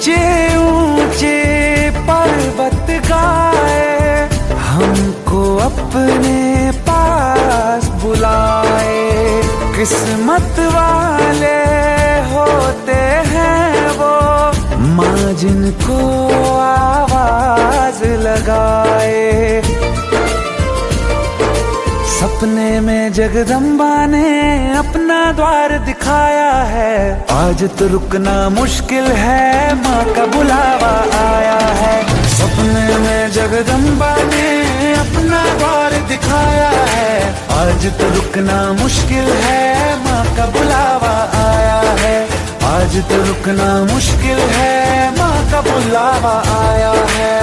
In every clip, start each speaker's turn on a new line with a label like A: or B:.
A: ऊंचे ऊंचे पर्वत गाए, हमको अपने पास बुलाए। किस्मत वाले होते हैं वो, माँ जिनको आवाज लगाए। सपने में जगदम्बा ने अपना द्वार दिखाया है, आज तो रुकना मुश्किल है, माँ का बुलावा आया है। सपने में जगदम्बा ने अपना द्वार दिखाया है, आज तो रुकना मुश्किल है, माँ का बुलावा आया है। आज तो रुकना मुश्किल है, माँ का बुलावा आया है।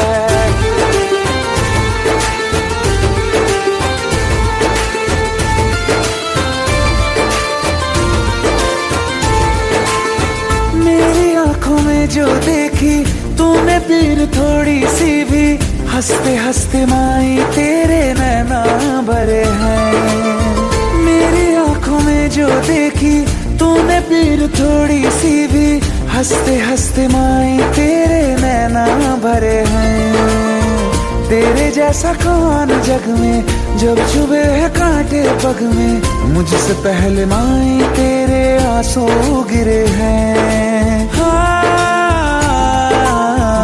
A: आंखों में जो देखी तूने पीर थोड़ी सी भी, हंसते हंसते माई तेरे नैना भरे हैं। मेरी आंखों में जो देखी तूने पीर थोड़ी सी भी, हंसते हंसते माई तेरे नैना भरे हैं। तेरे जैसा कौन जग में, जब चुभे है कांटे पग में, मुझसे पहले माई तेरे आंसू गिरे हैं। हाँ,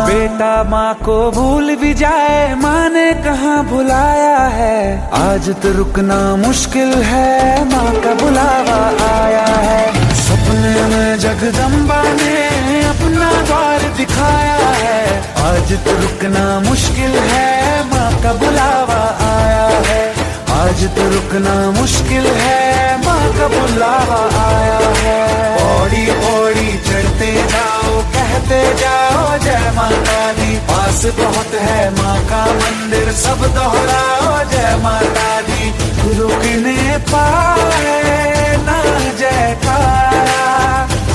A: बेटा माँ को भूल भी जाए, माँ ने कहाँ भुलाया है, आज तो रुकना मुश्किल है, माँ का बुलावा आया है। सपने में जगदम्बा ने अपना द्वार दिखाया है, आज तो रुकना मुश्किल है, माँ का बुलावा आया है। आज तो रुकना मुश्किल है, माँ का बुलावा आया है। पौड़ी पौड़ी चढ़ते जाओ, कहते जाओ जय माता दी, पास बहुत है माँ का मंदिर, सब दोहराओ जय माता दी। रुकने पाए ना जयकारा,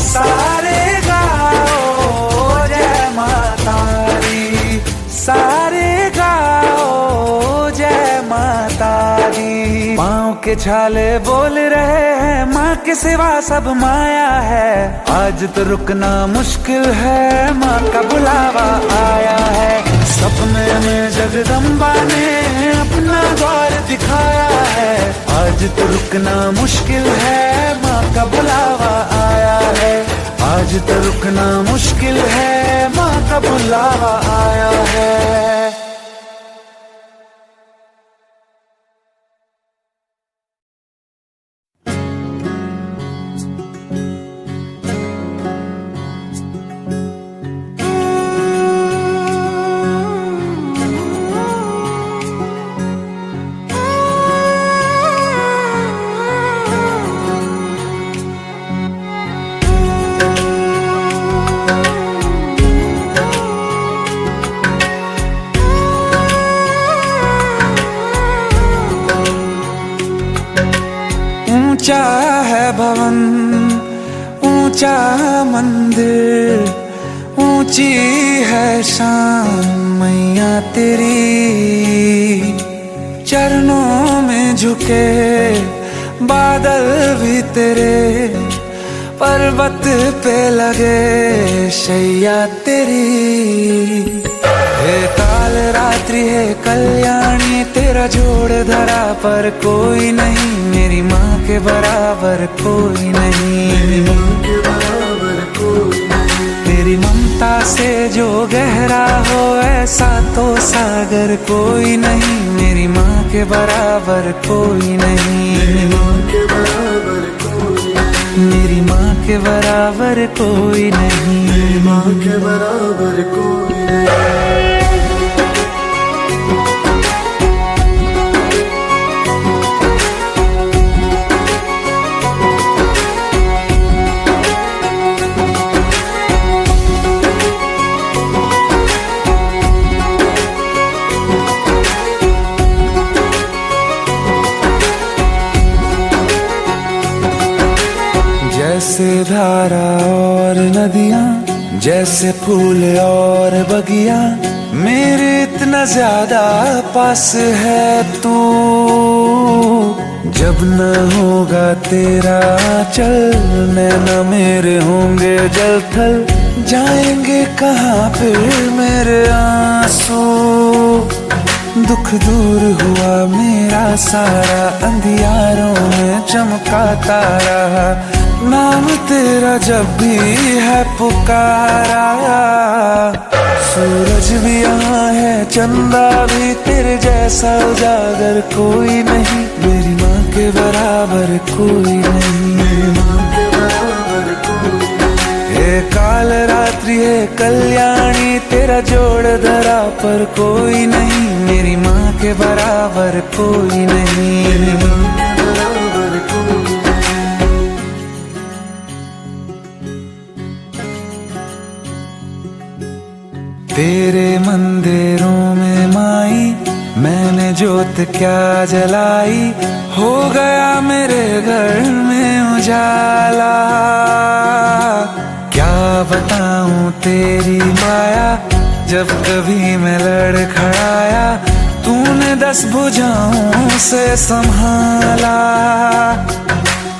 A: सारे गाओ जय माता दी, सारे गाओ जय माता दी। पाँव के छाले बोल रहे हैं, माँ के सिवा सब माया है, आज तो रुकना मुश्किल है, माँ का बुलावा आया है। सपने में जगदम्बा ने अपना द्वार दिखाया है, आज तो रुकना मुश्किल है, माँ का बुलावा आया है। आज तो रुकना मुश्किल है, माँ का बुलावा आया है। ऊंचा है भवन, ऊंचा मंदिर, ऊंची है शान मैया तेरी। चरणों में झुके बादल भी तेरे, पर्वत पे लगे शैया तेरी। हे काल रात्रि है कल्याणी, तेरा जोड़ धरा पर कोई नहीं, मेरी माँ के बराबर कोई नहीं, मेरी माँ के बराबर कोई नहीं। तेरी ममता से जो गहरा हो ऐसा तो सागर कोई नहीं, मेरी माँ के बराबर कोई नहीं, मेरी माँ के बराबर कोई नहीं, मेरी माँ के बराबर कोई नहीं, मेरी माँ के बराबर कोई नहीं। जैसे धारा और नदियाँ, जैसे फूल और बगिया, मेरे इतना ज्यादा पास है तू। जब न होगा तेरा चल, नैना मेरे होंगे जल थल, जाएंगे कहाँ फिर मेरे आंसू, दुख दूर हुआ मेरा सारा, अंधियारों में चमका तारा, नाम तेरा जब भी है पुकारा। सूरज भी यहाँ है, चंदा भी, तेरे जैसा उजागर कोई नहीं, मेरी माँ के बराबर कोई नहीं। हे काल रात्रि है कल्याणी, तेरा जोड़ धरा पर कोई नहीं, मेरी माँ के बराबर कोई नहीं। तेरे मंदिरों में माई मैंने जोत क्या जलाई, हो गया मेरे घर में उजाला। क्या बताऊं तेरी माया, जब कभी मैं लड़खड़ाया, तूने 10 भुजाओं से संभाला।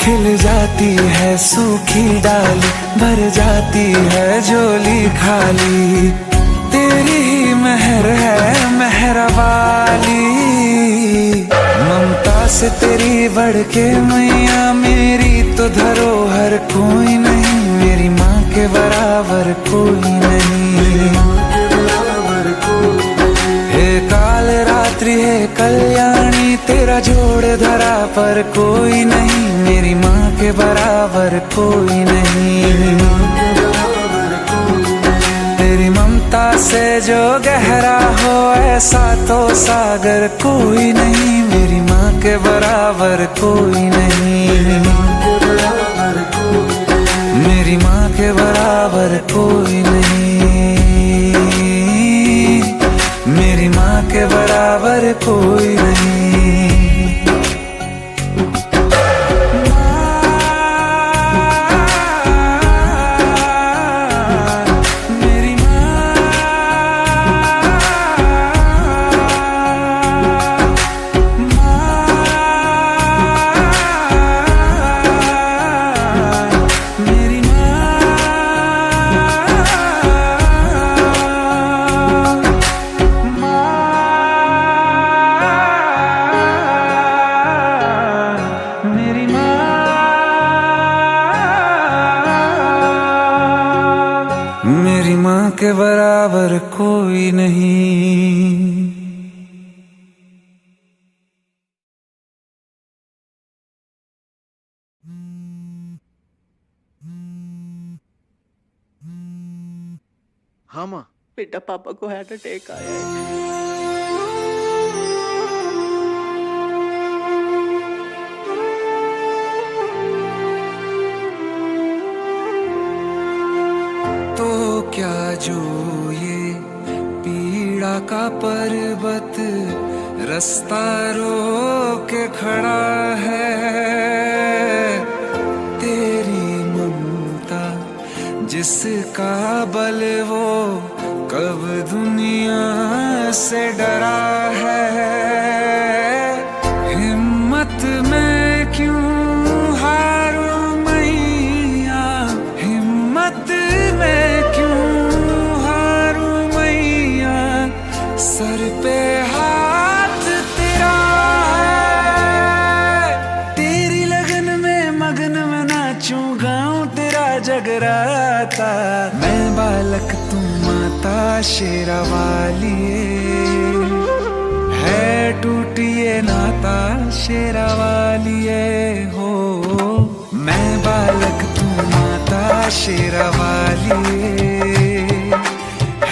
A: खिल जाती है सूखी डाली, भर जाती है झोली खाली, तेरी ही मेहर है मेहर वाली। ममता से तेरी बढ़ के मैया, मेरी तो धरोहर कोई नहीं, मेरी माँ के बराबर कोई नहीं। हे काल रात्रि है कल्याणी, तेरा जोड़ धरा पर कोई नहीं, मेरी माँ के बराबर कोई नहीं। तेरी ममता से जो गहरा हो ऐसा तो सागर कोई नहीं, मेरी माँ के बराबर कोई नहीं। मेरी माँ के बराबर कोई नहीं, मेरी माँ के बराबर कोई नहीं। मेरी माँ के बराबर कोई नहीं।
B: हाँ माँ।
C: बेटा पापा को हार्ट अटैक आया है।
A: तो क्या जो ये पीड़ा का पर्वत रास्ता रोक के खड़ा है, तेरी ममता जिसका बल वो कब दुनिया से डरा है। हिम्मत में क्यों हारूं मैया, हिम्मत में क्यों हारूं मैया, सर पे हाथ तेरा है। तेरी लगन में मगन में नाचूं गाऊं तेरा जगराता, मैं बालक तू माता शेरा वाली है, टूटिए नाता शेरा वाली हो। मैं बालक तू माता शेरा वाली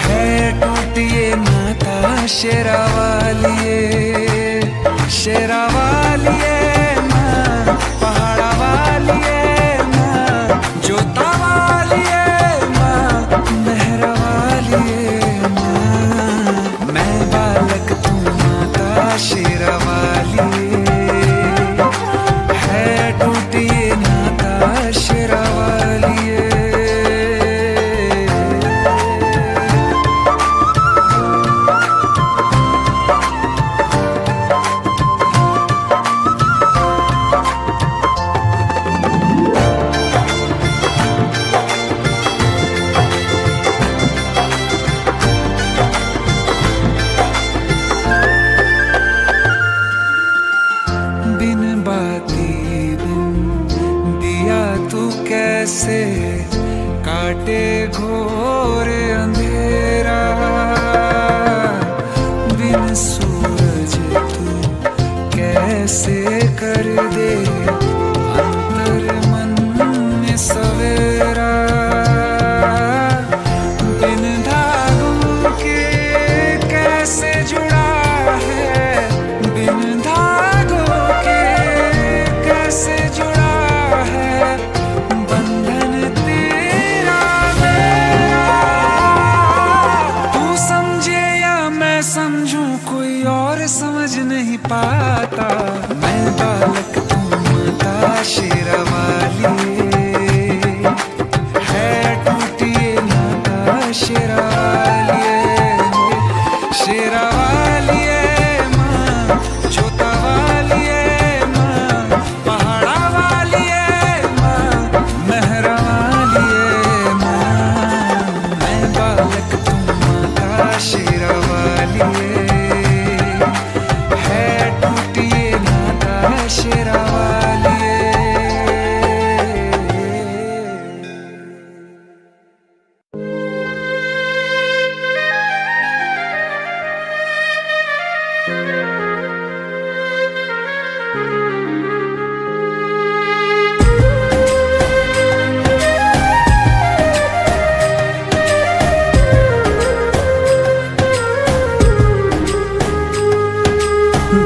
A: है, टूटिए नाता शेरा वाली शेरा वाली माँ, पहाड़ा वाली माँ, जोता वाली माँ, मेहरा वाली माँ। मैं बालक तू माता शेरा वाली है, टूटिए नाता शेरा वाली। कैसे काटे घोर अंधेरा, बिन सूरज तू कैसे कर दे अंतर मन में सवेरा। बिन धागों के कैसे जुड़ा है, बिन धागों के कैसे जुड़ा है बंधन तेरा मेरा। तू समझे या मैं समझूं कोई और समझ नहीं पाता। मैं बालक तू माता शेरावाली, है टूटी ये नाता शेरावाली, शेरावाली माँ, छोटा वाली माँ, पहाड़ा वाली माँ, मेहरा वाली माँ। मैं बालक तू माता शेरावाली, है टूटी ये नाता शेरावाली।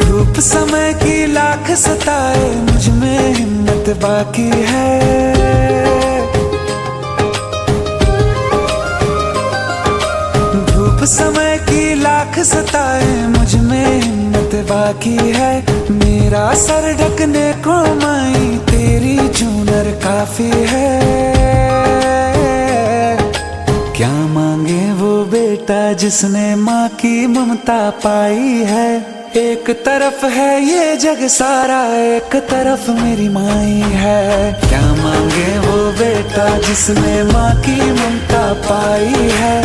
A: धूप समय की लाख सताए, मुझ में हिम्मत बाकी है। धूप समय की लाख सताए, मुझ में हिम्मत बाकी है। मेरा सर ढकने को माई तेरी चूनर काफी है। क्या मांगे वो बेटा जिसने माँ की ममता पाई है। एक तरफ है ये जग सारा, एक तरफ मेरी माई है। क्या मांगे वो बेटा जिसने माँ की ममता पाई है।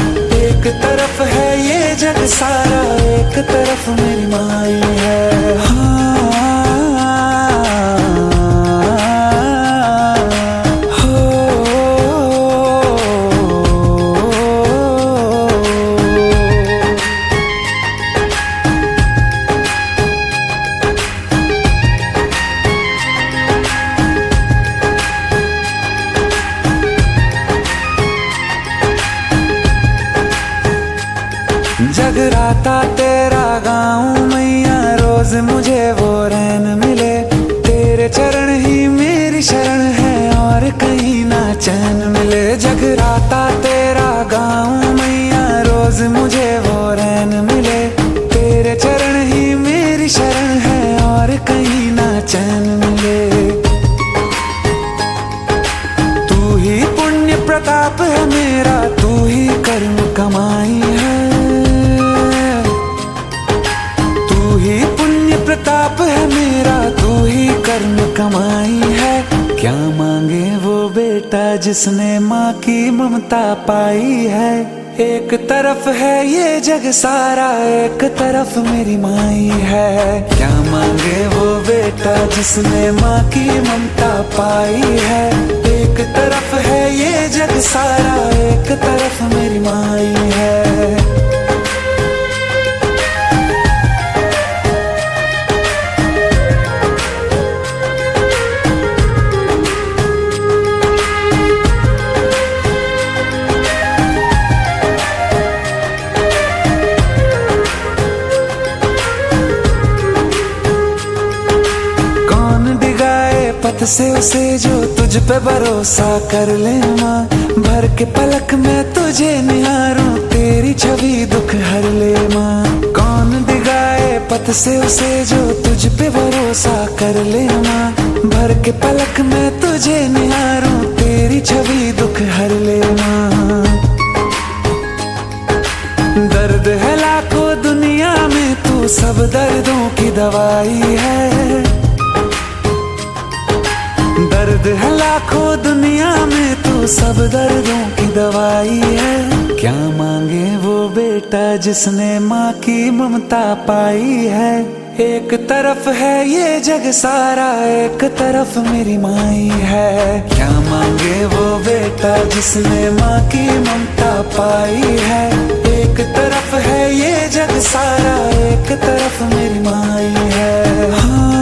A: एक तरफ है ये जग सारा, एक तरफ मेरी माई है। हाँ, जगराता तेरा गाऊं मैया, रोज मुझे वो रैन मिले। तेरे चरण ही मेरी शरण है और कहीं ना चैन मिले। जगराता तेरा गाऊं मैया, रोज मुझे वो रैन मिले। तेरे चरण ही मेरी शरण है और कहीं ना चैन मिले। तू ही पुण्य प्रताप है मेरा, तू ही कर्म कमाई है। प्रताप है मेरा, तू ही कर्म कमाई है। क्या मांगे वो बेटा जिसने माँ की ममता पाई है। एक तरफ है ये जग सारा, एक तरफ मेरी माई है। क्या मांगे वो बेटा जिसने माँ की ममता पाई है। एक तरफ है ये जग सारा, एक तरफ मेरी माई है। पथ से उसे जो तुझ पे भरोसा कर ले माँ। भर के पलक में तुझे निहारूं, तेरी छवि दुख हर ले माँ। कौन दिगाए पथ से उसे जो तुझ पे भरोसा कर ले माँ। भर के पलक में तुझे निहारूं, तेरी छवि दुख हर ले माँ। दर्द है लाखों दुनिया में, तू सब दर्दों की दवाई है। दर्द है लाखों दुनिया में, तू सब दर्दों की दवाई है। क्या मांगे वो बेटा जिसने माँ की ममता पाई है। एक तरफ है ये जग सारा, एक तरफ मेरी माई है। क्या मांगे वो बेटा जिसने माँ की ममता पाई है। एक तरफ है ये जग सारा, एक तरफ मेरी माई है। हाँ,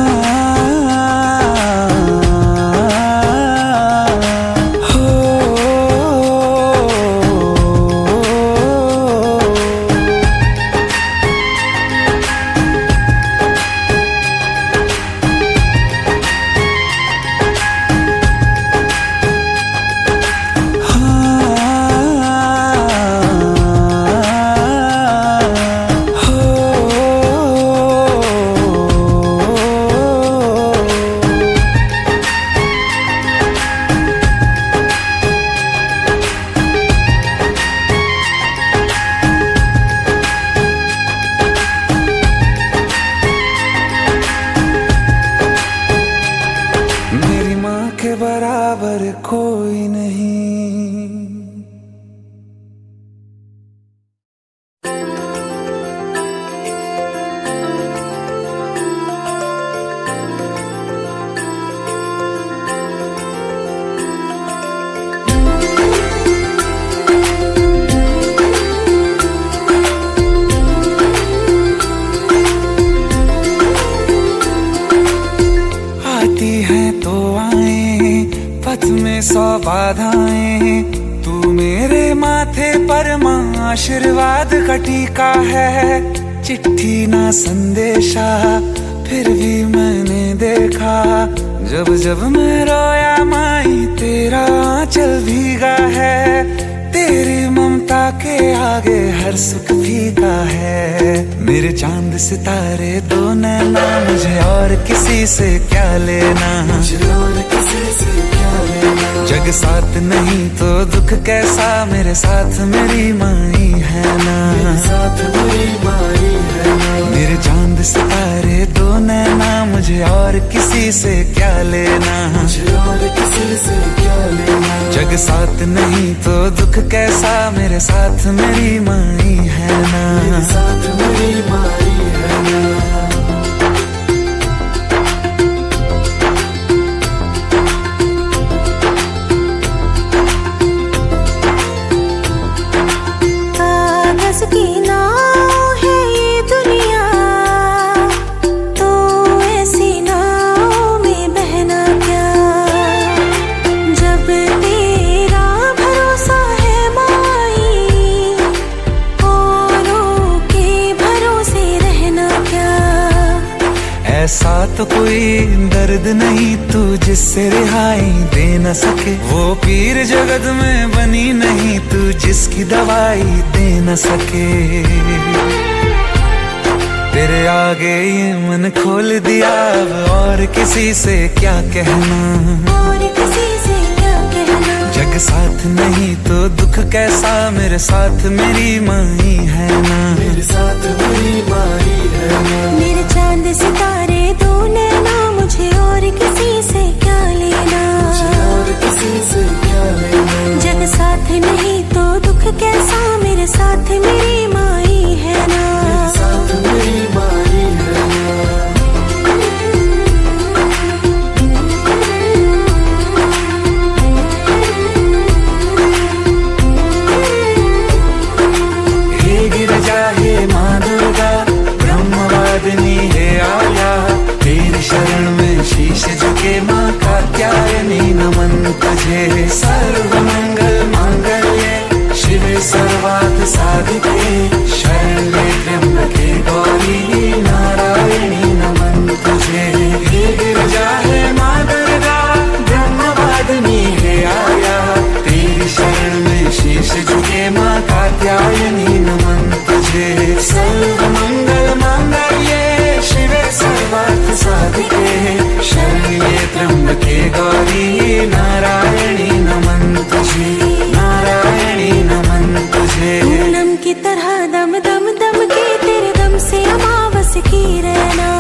A: के बराबर कोई नहीं। आती है तो पथ में 100 बाधाएं, तू मेरे माथे पर माँ आशीर्वाद का टीका है। चिट्ठी ना संदेशा फिर भी मैंने देखा, जब जब मैं रोया माई तेरा आंचल भीगा है। तेरी ममता के आगे हर सुख फीका है। मेरे चांद सितारे तो नैना, मुझे और किसी से क्या लेना, मुझे और किसी से क्या लेना। जग साथ नहीं तो दुख कैसा, मेरे साथ मेरी माई है ना, मेरे साथ मेरी माई है ना। मेरे चांद सितारे तो नैना, मुझे और किसी से क्या लेना, मुझे और किसी से क्या लेना। जग साथ नहीं तो दुख कैसा, मेरे साथ मेरी माई है ना, मेरे साथ मेरी माई है ना। ऐसा तो कोई दर्द नहीं तू जिससे रिहाई दे न सके। वो पीर जगत में बनी नहीं तू जिसकी दवाई दे न सके। तेरे आगे ये मन खोल दिया अब और किसी से क्या कहना, और किसी से क्या कहना। जग साथ नहीं तो दुख कैसा, मेरे साथ मेरी माई है ना, मेरे साथ मेरी माई है ना।
B: मेरे चांद सितारे दो नैना, मुझे और किसी से क्या लेना,
A: मुझे और किसी से क्या लेना।
B: जग साथ नहीं तो दुख कैसा, मेरे साथ मेरी माई है ना,
A: मेरे साथ मेरी माई है ना। हे गिरजा हे माँ दुर्गा, ब्रह्मवादिनी हे आया। तेरी शरण में शीश झुके माँ कात्यायनी, नमन तुझे। सर्व मंगल मांगल्ये शिवे सर्वार्थ साधिके, शरण्ये त्र्यंबके गौरी नारायणी, नमन तुझे। हे गिरजा हे माँ दुर्गा, ब्रह्मवादिनी हे आया। तेरी शरण में शीश झुके माँ कात्यायनी, नमन तुझे। सर्व मंगल मांगल्ये शिवे सर्वार्थ साधिके, शरण्ये त्र्यंबके गौरी नारायणी, नमन तुझे, नारायणी नमन तुझे।
B: पूनम की तरह दम दम दम के, तेरे दम से अमावस की रहना।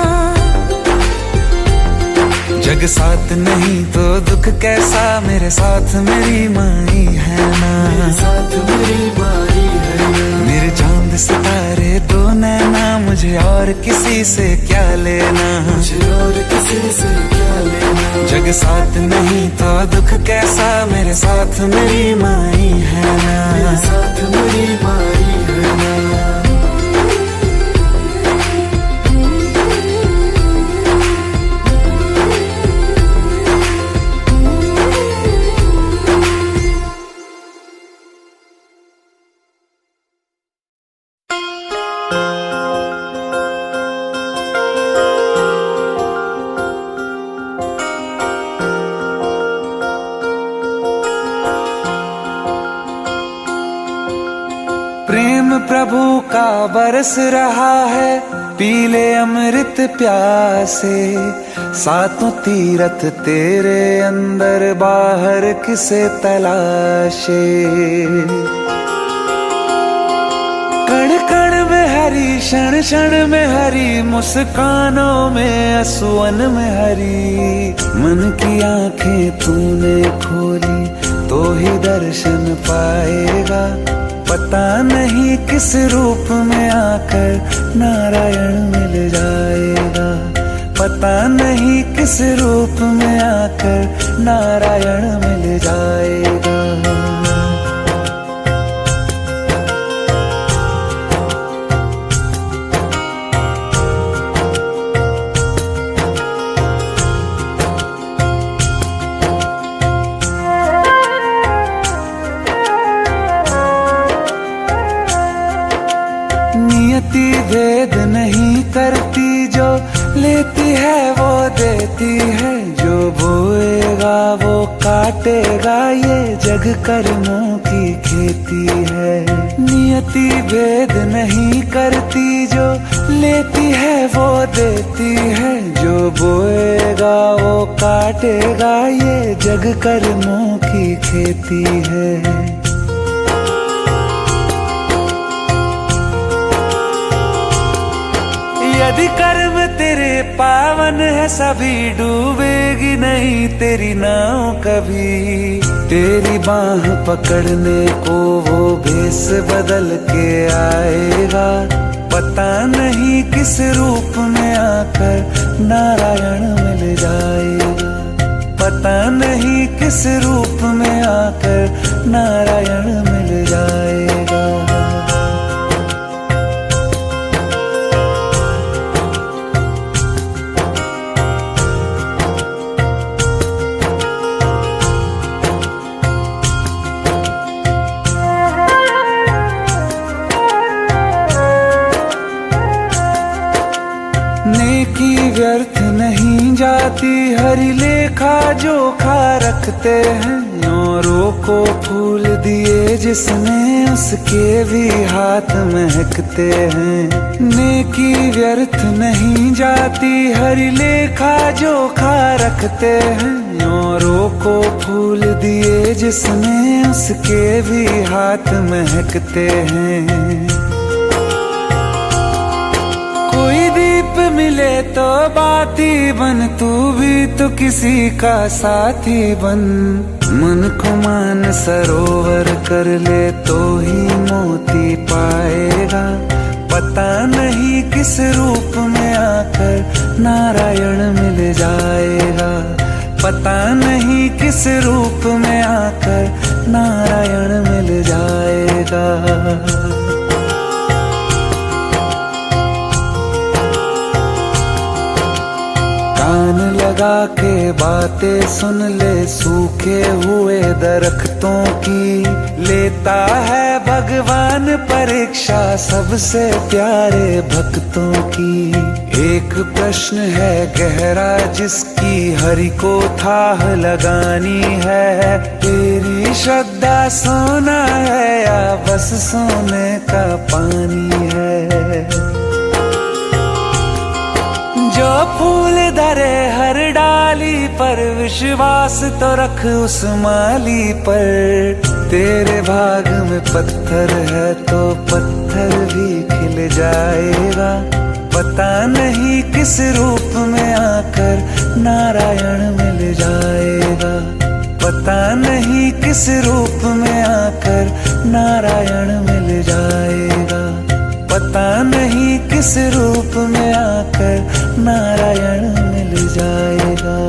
A: जग साथ साथ नहीं तो दुख कैसा, मेरे साथ मेरी माई है ना, मेरे साथ मेरी माई है ना। मेरे चांद सितारे दो नैना, मुझे और किसी से क्या लेना, मुझे और किसी से क्या लेना। जग साथ नहीं तो दुख कैसा, मेरे साथ मेरी माई है ना, मेरे साथ मेरी माई है ना। प्रेम प्रभु का बरस रहा है, पीले अमृत प्यासे। सातों तीरथ तेरे अंदर, बाहर किसे तलाशे। कण कण में हरी, क्षण क्षण में हरी, मुस्कानों में असुवन में हरी। मन की आंखें तूने खोली तो ही दर्शन पाएगा। पता नहीं किस रूप में आकर नारायण मिल जाएगा। पता नहीं किस रूप में आकर नारायण मिल जाएगा। नियति भेद नहीं करती, जो लेती है वो देती है। जो बोएगा वो काटेगा, ये जग कर्मों की खेती है। नियति भेद नहीं करती, जो लेती है वो देती है। जो बोएगा वो काटेगा, ये जग कर्मों की खेती है। यदि कर्म तेरे पावन है, सभी डूबेगी नहीं तेरी नाव कभी। तेरी बाह पकड़ने को वो भेष बदल के आएगा। पता नहीं किस रूप में आकर नारायण मिल जाएगा। पता नहीं किस रूप में आकर नारायण मिल जाएगा। नेकी व्यर्थ नहीं जाती, हरि लेखा जोखा रखते हैं। औरों को फूल दिए जिसने, उसके भी हाथ महकते हैं। नेकी व्यर्थ नहीं जाती, हरि लेखा जोखा रखते हैं। औरों को फूल दिए जिसने, उसके भी हाथ महकते हैं। कोई दीप मिले तो बाती बन, तू भी तो किसी का साथी बन। मन को मान सरोवर कर ले तो ही मोती पाएगा। पता नहीं किस रूप में आकर नारायण मिल जाएगा। पता नहीं किस रूप में आकर नारायण मिल जाएगा। कान लगा के बातें सुन ले, सूखे हुए दरख्तों की। लेता है भगवान परीक्षा सबसे प्यारे भक्तों की। एक प्रश्न है गहरा जिसकी हरि को थाह लगानी है। तेरी श्रद्धा सोना है या बस सोने का पानी है। जो फूल धरे हर डाली पर, विश्वास तो रख उस माली पर। तेरे भाग में पत्थर है तो पत्थर भी खिल जाएगा। पता नहीं किस रूप में आकर नारायण मिल जाएगा। पता नहीं किस रूप में आकर नारायण मिल जाएगा। पता नहीं किस रूप में आकर नारायण मिल जाएगा।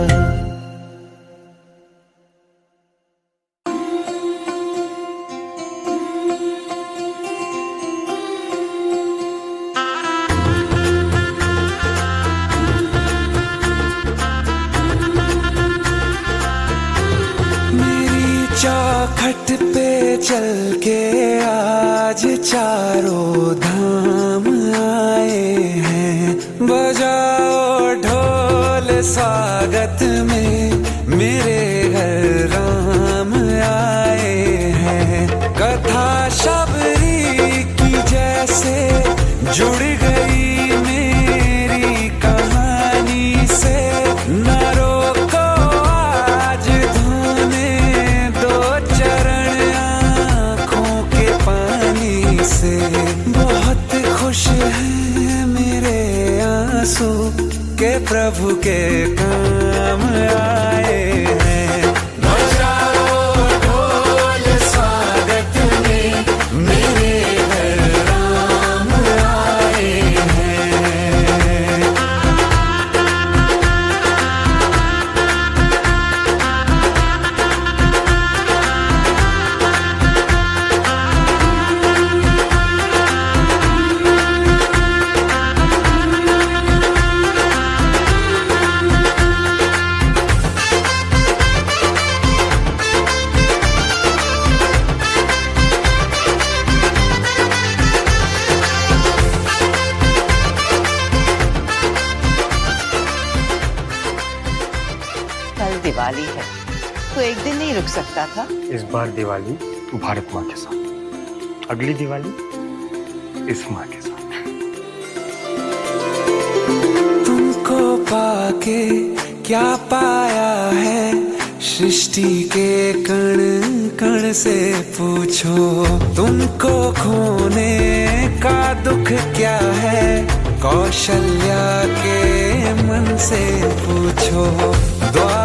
A: चौखट पे चल के आज चारों धाम आए हैं। बजाओ ढोल स्वागत में मेरे घर राम आए हैं। कथा शबरी की जैसे जुड़ गई मेरी कहानी से। न रोको आज धोने दो चरण आँखों के पानी से। बहुत खुश हैं मेरे आंसू के प्रभु के काम आए हैं। बजाओ ढोल स्वागत में मेरे घर राम आए हैं।
D: कल दिवाली है तो एक दिन नहीं रुक सकता था।
E: इस बार दिवाली भारत माँ के साथ, अगली दिवाली इस माँ के साथ।
A: तुमको पाके क्या पाया है, सृष्टि के कण कण से पूछो। तुमको खोने का दुख क्या है, कौशल्या के मन से पूछो। द्वार